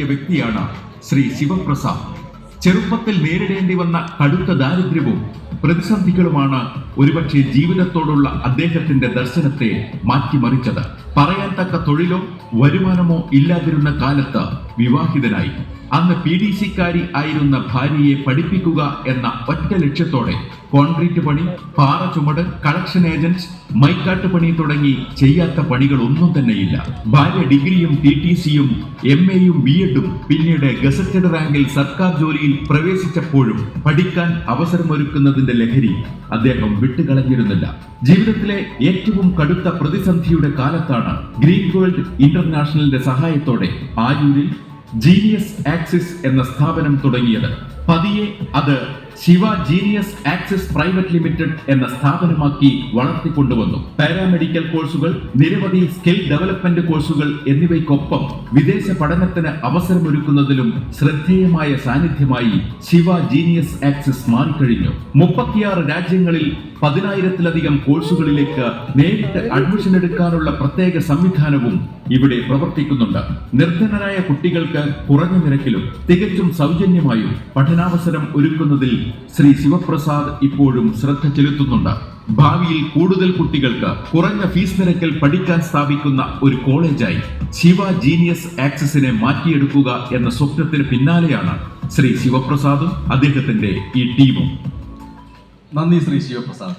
വ്യക്തിയാണ് ശ്രീ ശിവപ്രസാദ്. ചെറുപ്പത്തിൽ നേരിടേണ്ടി വന്ന കടുത്ത ദാരിദ്ര്യവും പ്രതിസന്ധികളുമാണ് ഒരുപക്ഷെ ജീവിതത്തോടുള്ള അദ്ദേഹത്തിന്റെ ദർശനത്തെ മാറ്റിമറിച്ചത്. പറയാൻ തക്ക തൊഴിലോ വരുമാനമോ ഇല്ലാതിരുന്ന കാലത്ത് വിവാഹിതനായി. അന്ന് PDC-ക്കാരി ആയിരുന്ന ഭാര്യയെ പഠിപ്പിക്കുക എന്ന ഒറ്റ ലക്ഷ്യത്തോടെ കോൺക്രീറ്റ് പണി, പാറ ചുമട്, കളക്ഷൻ ഏജന്റ്, മൈക്കാട്ട് പണി തുടങ്ങി ചെയ്യാത്ത പണികൾ ഒന്നും തന്നെയില്ല. ഭാര്യ ഡിഗ്രിയും TTC-യും MA-യും B.Ed-ഉം പിന്നീട് ഗസറ്റഡ് റാങ്കിൽ സർക്കാർ ജോലിയിൽ പ്രവേശിച്ചപ്പോഴും പഠിക്കാൻ അവസരമൊരുക്കുന്നതിന്റെ ലഹരി അദ്ദേഹം വിട്ടുകളഞ്ഞിരുന്നില്ല. ജീവിതത്തിലെ ഏറ്റവും കടുത്ത പ്രതിസന്ധിയുടെ കാലത്താണ് ഗ്രീൻ വേൾഡ് ഇന്റർനാഷണലിന്റെ സഹായത്തോടെ ആയൂരിൽ ജീനിയസ് ആക്സിസ് എന്ന സ്ഥാപനം തുടങ്ങിയത്. പതിയെ അത് Shiva genius axis private limited എന്ന സ്ഥാപനമാക്കി വളർത്തിക്കൊണ്ടുവന്നു. പാരാമെഡിക്കൽ കോഴ്സുകൾ, നിരവധി സ്കിൽ ഡെവലപ്മെന്റ് കോഴ്സുകൾ എന്നിവയ്ക്കൊപ്പം വിദേശ പഠനത്തിന് അവസരമൊരുക്കുന്നതിലും ശ്രദ്ധേയമായ സാന്നിധ്യമായി ശിവ ജീനിയസ് ആക്സിസ് മാറിക്കഴിഞ്ഞു. 36 രാജ്യങ്ങളിൽ 10,000-ലധികം കോഴ്സുകളിലേക്ക് നേരിട്ട് അഡ്മിഷൻ എടുക്കാനുള്ള പ്രത്യേക സംവിധാനവും ഇവിടെ പ്രവർത്തിക്കുന്നുണ്ട്. നിർധനരായ കുട്ടികൾക്ക് കുറഞ്ഞ നിരക്കിലും തികച്ചും സൗജന്യമായും പഠനാവസരം ഒരുക്കുന്നതിൽ ശ്രീ ശിവപ്രസാദ് ഇപ്പോഴും ശ്രദ്ധ ചെലുത്തുന്നുണ്ട്. ഭാവിയിൽ കൂടുതൽ കുട്ടികൾക്ക് കുറഞ്ഞ ഫീസ് നിരക്കിൽ പഠിക്കാൻ സ്ഥാപിക്കുന്ന ഒരു കോളേജായി ശിവ ജീനിയസ് ആക്സിസിനെ മാറ്റിയെടുക്കുക എന്ന സ്വപ്നത്തിന് പിന്നാലെയാണ് ശ്രീ ശിവപ്രസാദും അദ്ദേഹത്തിന്റെ ഈ ടീമും. നന്ദി ശ്രീ ശിവപ്രസാദ്.